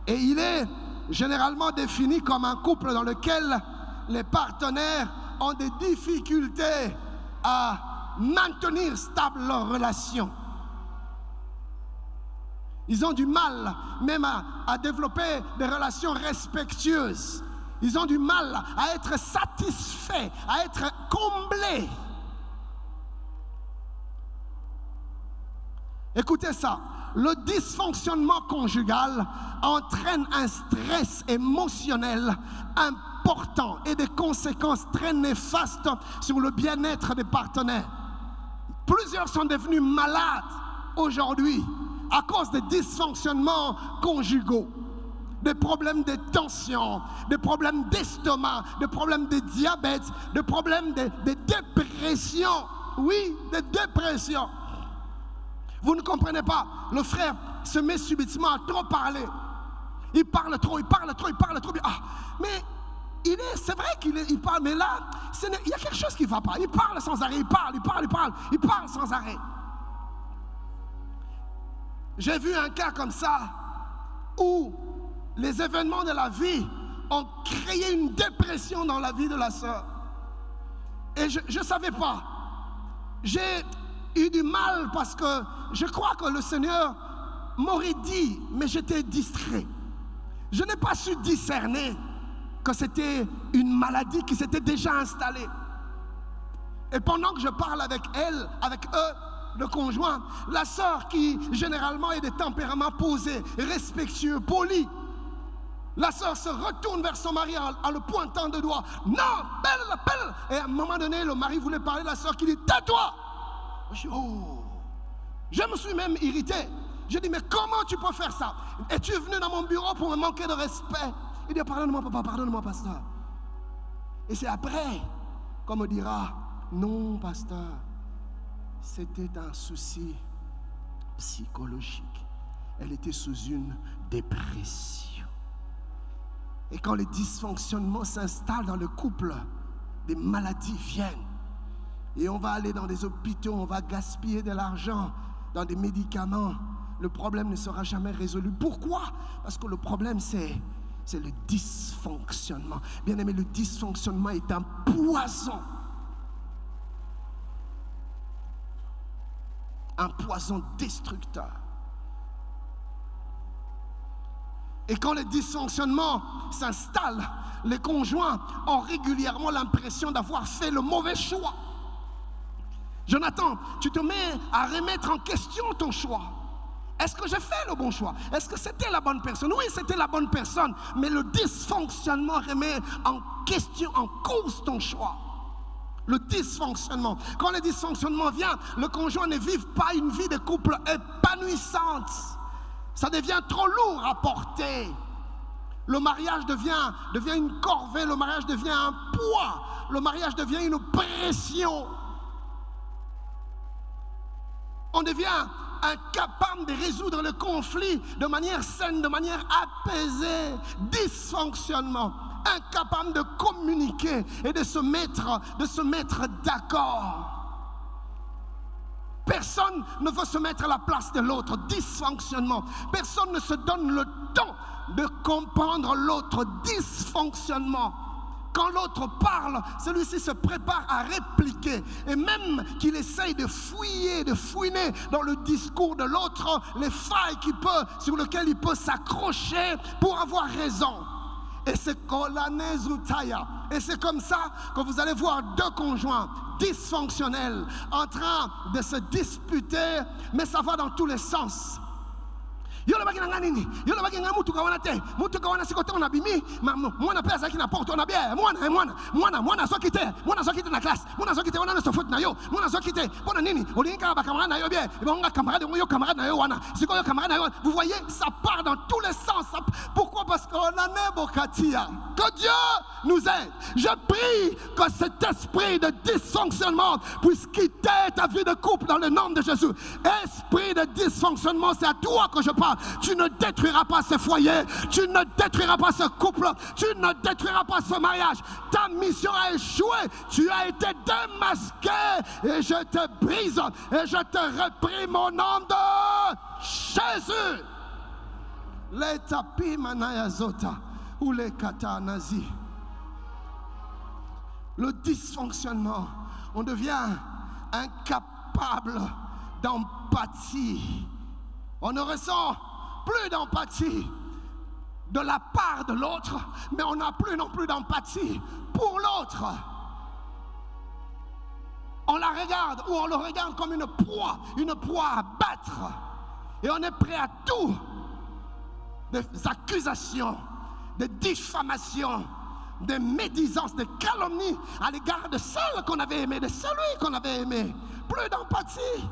Et il est généralement défini comme un couple dans lequel les partenaires ont des difficultés à maintenir stable leur relation. Ils ont du mal même à développer des relations respectueuses. Ils ont du mal à être satisfaits, à être comblés. Écoutez ça, le dysfonctionnement conjugal entraîne un stress émotionnel important et des conséquences très néfastes sur le bien-être des partenaires. Plusieurs sont devenus malades aujourd'hui à cause des dysfonctionnements conjugaux, des problèmes de tension, des problèmes d'estomac, des problèmes de diabète, des problèmes de dépression. Oui, de dépression. Vous ne comprenez pas, le frère se met subitement à trop parler. Il parle trop, il parle trop, il parle trop. Ah, mais c'est vrai qu'il parle, mais là, il y a quelque chose qui ne va pas. Il parle sans arrêt, il parle sans arrêt. J'ai vu un cas comme ça où les événements de la vie ont créé une dépression dans la vie de la sœur. Et je ne savais pas. J'ai eu du mal parce que je crois que le Seigneur m'aurait dit, mais j'étais distrait. Je n'ai pas su discerner que c'était une maladie qui s'était déjà installée. Et pendant que je parle avec elle, avec eux, le conjoint, la sœur qui généralement est de tempérament posé, respectueux, poli, la sœur se retourne vers son mari en le pointant de doigt. Non, belle. Et à un moment donné, le mari voulait parler, la sœur qui dit, tais-toi. Je me suis même irrité. Je dis, mais comment tu peux faire ça? Et tu es venu dans mon bureau pour me manquer de respect? Il dit, pardonne-moi papa, pardonne-moi pasteur. Et c'est après qu'on me dira, non pasteur, c'était un souci psychologique. Elle était sous une dépression. Et quand les dysfonctionnements s'installent dans le couple, des maladies viennent. Et on va aller dans des hôpitaux, on va gaspiller de l'argent dans des médicaments. Le problème ne sera jamais résolu. Pourquoi? Parce que le problème, c'est le dysfonctionnement. Bien aimé, le dysfonctionnement est un poison. Un poison destructeur. Et quand le dysfonctionnement s'installe, les conjoints ont régulièrement l'impression d'avoir fait le mauvais choix. Jonathan, tu te mets à remettre en question ton choix. Est-ce que j'ai fait le bon choix? Est-ce que c'était la bonne personne? Oui, c'était la bonne personne, mais le dysfonctionnement remet en question, en cause ton choix. Le dysfonctionnement. Quand le dysfonctionnement vient, le conjoint ne vit pas une vie de couple épanouissante. Ça devient trop lourd à porter. Le mariage devient une corvée, le mariage devient un poids, le mariage devient une pression. On devient incapable de résoudre le conflit de manière saine, de manière apaisée. Dysfonctionnement, incapable de communiquer et de se mettre d'accord. Personne ne veut se mettre à la place de l'autre. Dysfonctionnement. Personne ne se donne le temps de comprendre l'autre. Dysfonctionnement. Quand l'autre parle, celui-ci se prépare à répliquer. Et même qu'il essaye de fouiller, de fouiner dans le discours de l'autre, les failles sur lesquelles il peut s'accrocher pour avoir raison. Et c'est comme ça que vous allez voir deux conjoints dysfonctionnels en train de se disputer, mais ça va dans tous les sens. Yolo baki na nini? Yolo baki na mutu kawana te. Mutu kawana siko te onabimi. Mwana pesa ki na porte onabia. Mwana so kite na classe. Mwana so kite wana so foot na yo. Mwana so kite. Bona nini? Olinka ba camarade na yo bien. Et bon camarade yo camarade na yo wana. Siko yo camarade na yo. Vous voyez, ça part dans tous les sens. Pourquoi? Parce qu'on a nebokatia. Que Dieu nous aide. Je prie que cet esprit de dysfonctionnement puisse quitter ta vie de couple dans le nom de Jésus. Esprit de dysfonctionnement, c'est à toi que je parle. Tu ne détruiras pas ce foyer, tu ne détruiras pas ce couple, tu ne détruiras pas ce mariage. Ta mission a échoué, tu as été démasqué et je te brise et je te réprime au nom de Jésus. Les tapis manaya zota ou les kata nazi. le dysfonctionnement, on devient incapable d'empathie. On ne ressent plus d'empathie de la part de l'autre, mais on n'a plus non plus d'empathie pour l'autre. On la regarde ou on le regarde comme une proie à battre. Et on est prêt à tout. Des accusations, des diffamations, des médisances, des calomnies à l'égard de celle qu'on avait aimée, de celui qu'on avait aimé. Plus d'empathie.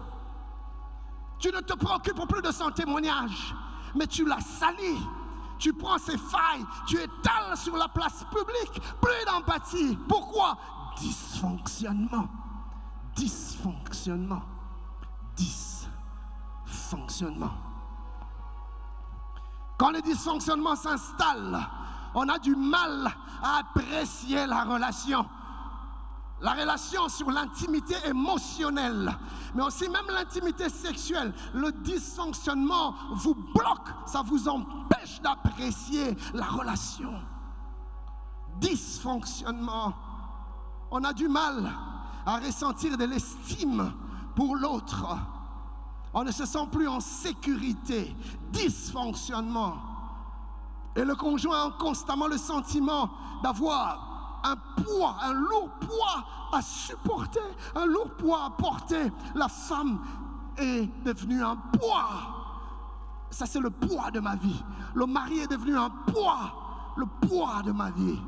Tu ne te préoccupes plus de son témoignage, mais tu la salis. Tu prends ses failles, tu étales sur la place publique. Plus d'empathie. Pourquoi? Dysfonctionnement. Dysfonctionnement. Dysfonctionnement. Quand le dysfonctionnement s'installe, on a du mal à apprécier la relation. La relation sur l'intimité émotionnelle, mais aussi même l'intimité sexuelle. Le dysfonctionnement vous bloque, ça vous empêche d'apprécier la relation. Dysfonctionnement. On a du mal à ressentir de l'estime pour l'autre. On ne se sent plus en sécurité. Dysfonctionnement. Et le conjoint a constamment le sentiment d'avoir un poids, un lourd poids à supporter, un lourd poids à porter. La femme est devenue un poids. Ça, c'est le poids de ma vie. Le mari est devenu un poids, le poids de ma vie.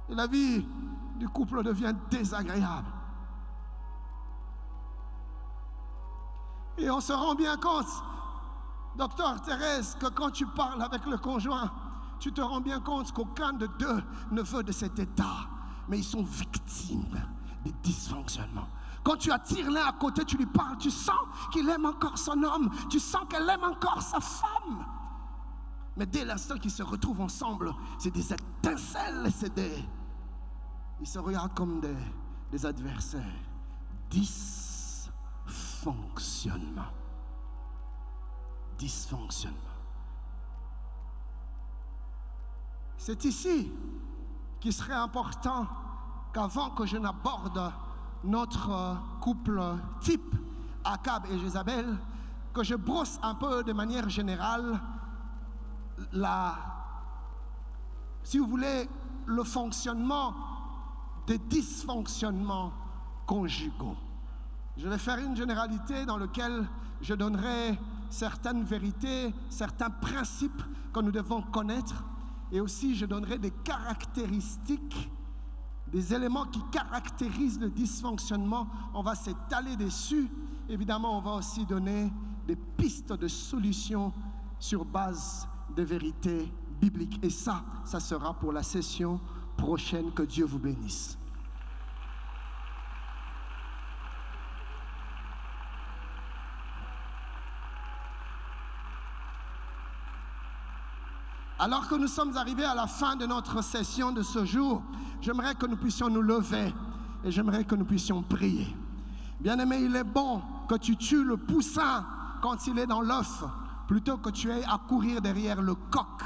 Et la vie du couple devient désagréable. Et on se rend bien compte, docteur Thérèse, que quand tu parles avec le conjoint, tu te rends bien compte qu'aucun de deux ne veut de cet état, mais ils sont victimes des dysfonctionnements. Quand tu attires l'un à côté, tu lui parles, tu sens qu'il aime encore son homme, tu sens qu'elle aime encore sa femme. Mais dès l'instant qu'ils se retrouvent ensemble, c'est des étincelles, ils se regardent comme des adversaires. Dysfonctionnement. Dysfonctionnement. C'est ici qu'il serait important qu'avant que je n'aborde notre couple type, Akab et Jézabel, que je brosse un peu de manière générale si vous voulez, le fonctionnement des dysfonctionnements conjugaux. Je vais faire une généralité dans laquelle je donnerai certaines vérités, certains principes que nous devons connaître. Et aussi, je donnerai des caractéristiques, des éléments qui caractérisent le dysfonctionnement. On va s'étaler dessus. Évidemment, on va aussi donner des pistes de solutions sur base de vérités bibliques. Et ça sera pour la session prochaine. Que Dieu vous bénisse. Alors que nous sommes arrivés à la fin de notre session de ce jour, j'aimerais que nous puissions nous lever et j'aimerais que nous puissions prier. Bien-aimé, il est bon que tu tues le poussin quand il est dans l'œuf, plutôt que tu aies à courir derrière le coq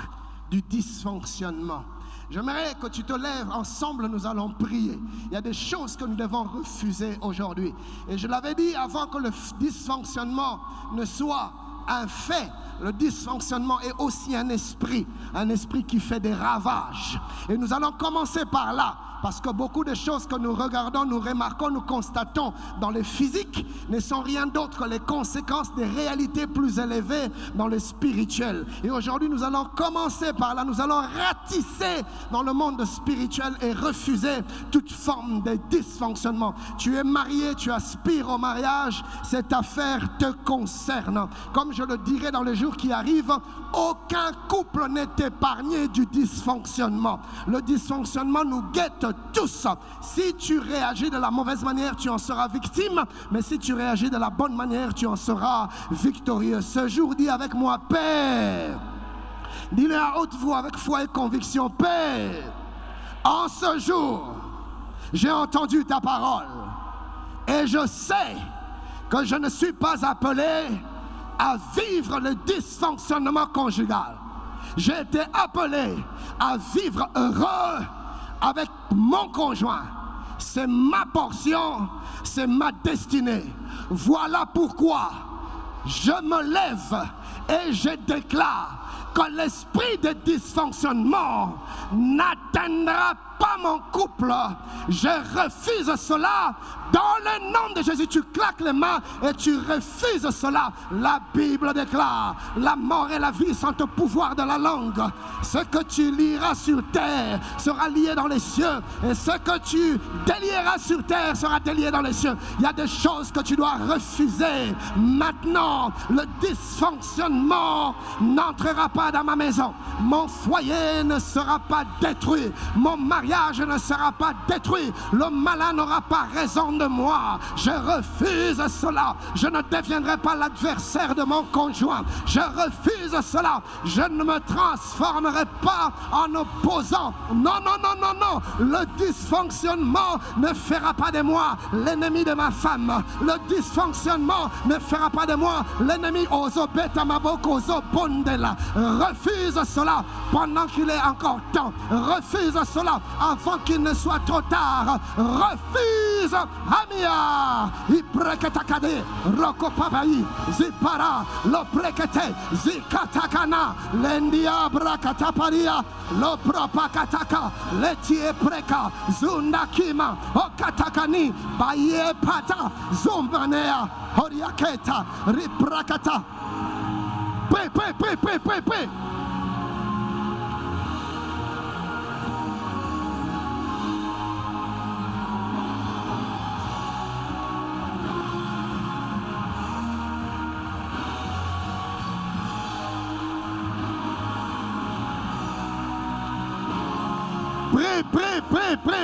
du dysfonctionnement. J'aimerais que tu te lèves, ensemble nous allons prier. Il y a des choses que nous devons refuser aujourd'hui. Et je l'avais dit avant que le dysfonctionnement ne soit un fait. Le dysfonctionnement est aussi un esprit qui fait des ravages. Et nous allons commencer par là, parce que beaucoup de choses que nous regardons, nous remarquons, nous constatons dans le physique ne sont rien d'autre que les conséquences des réalités plus élevées dans le spirituel. Et aujourd'hui, nous allons commencer par là. Nous allons ratisser dans le monde spirituel et refuser toute forme de dysfonctionnement. Tu es marié, tu aspires au mariage, cette affaire te concerne. Comme je le dirai dans les jours qui arrivent, aucun couple n'est épargné du dysfonctionnement. Le dysfonctionnement nous guette tous. Si tu réagis de la mauvaise manière, tu en seras victime, mais si tu réagis de la bonne manière, tu en seras victorieux. Ce jour, dis avec moi, Père. Dis-le à haute voix avec foi et conviction, Père. En ce jour, j'ai entendu ta parole et je sais que je ne suis pas appelé à vivre le dysfonctionnement conjugal. j'ai été appelé à vivre heureux avec mon conjoint. C'est ma portion, c'est ma destinée. Voilà pourquoi je me lève et je déclare que l'esprit de dysfonctionnement n'atteindra pas mon couple. Je refuse cela. Dans le nom de Jésus, tu claques les mains et tu refuses cela. La Bible déclare: la mort et la vie sont au pouvoir de la langue. Ce que tu lieras sur terre sera lié dans les cieux, et ce que tu délieras sur terre sera délié dans les cieux. Il y a des choses que tu dois refuser. Maintenant, le dysfonctionnement n'entrera pas dans ma maison. Mon foyer ne sera pas détruit. Mon mariage ne sera pas détruit. Le malin n'aura pas raison de moi. Je refuse cela. Je ne deviendrai pas l'adversaire de mon conjoint. Je refuse cela. Je ne me transformerai pas en opposant. Non, non, non, non, non. Le dysfonctionnement ne fera pas de moi l'ennemi de ma femme. Le dysfonctionnement ne fera pas de moi l'ennemi. Ozobeta maboko ozobondela. Refuse cela pendant qu'il est encore temps. Refuse cela avant qu'il ne soit trop tard. Refuse. Amia, Ibreketakade, Rokopabai, Zipara, Loprekete, Zikatakana, Lendia Brakataparia, Lopropakataka, Letie Preka, Zundakima, Okatakani, Baye Pata, Zumbanea, Horiaketa, Riprakata, Pe.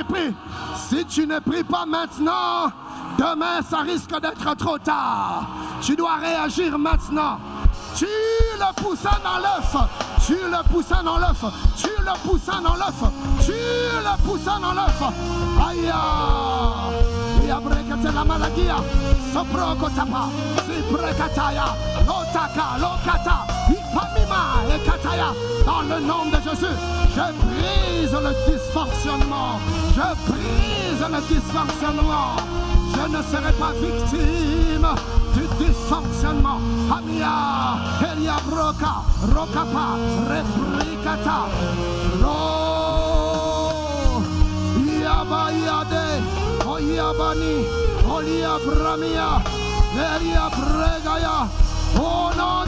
Prie. Si tu ne pries pas maintenant, demain ça risque d'être trop tard. Tu dois réagir maintenant. Tue le poussin dans l'œuf. Tue le poussin dans l'œuf. Tue le poussin dans l'œuf. Tue le poussin dans l'œuf. Aïe. Yabrekete la maladie. Soprokotapa. Zibrekataya. Lotaka. Lokata. Ipamima. Ekataya. Dans le nom de Jésus, je brise le dysfonctionnement. Je brise le dysfonctionnement. Je ne serai pas victime du dysfonctionnement. Amia, Elia Broka, Rokapa, Reprikata, Ro, Yabayade, Oyabani, Olia Bramia, Elia Bregaya, oh non,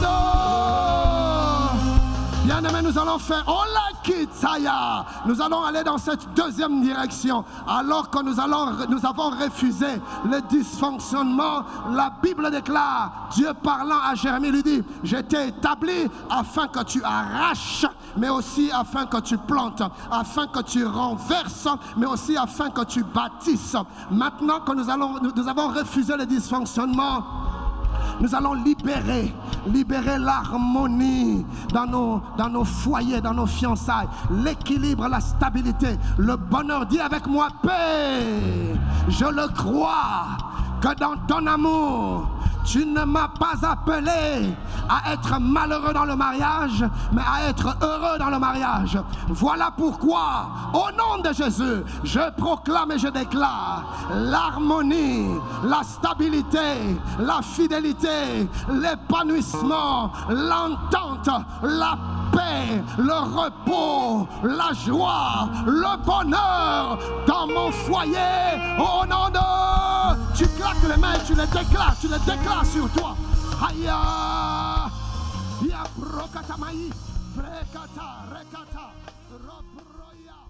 bien-aimés, nous allons faire Olakitsaya. Nous allons aller dans cette deuxième direction. Alors que nous avons refusé le dysfonctionnement, la Bible déclare, Dieu parlant à Jérémie lui dit: je t'ai établi afin que tu arraches, mais aussi afin que tu plantes, afin que tu renverses, mais aussi afin que tu bâtisses. Maintenant que nous avons refusé le dysfonctionnement, nous allons libérer l'harmonie dans nos foyers, dans nos fiançailles, l'équilibre, la stabilité, le bonheur. Dis avec moi: paix. Je le crois que dans ton amour, tu ne m'as pas appelé à être malheureux dans le mariage, mais à être heureux dans le mariage. Voilà pourquoi, au nom de Jésus, je proclame et je déclare l'harmonie, la stabilité, la fidélité, l'épanouissement, l'entente, la paix, le repos, la joie, le bonheur dans mon foyer. Au nom de... Tu claques les mains, tu les déclares sur toi. Aïe, ya brokata mai, brekata, rekata, robroya.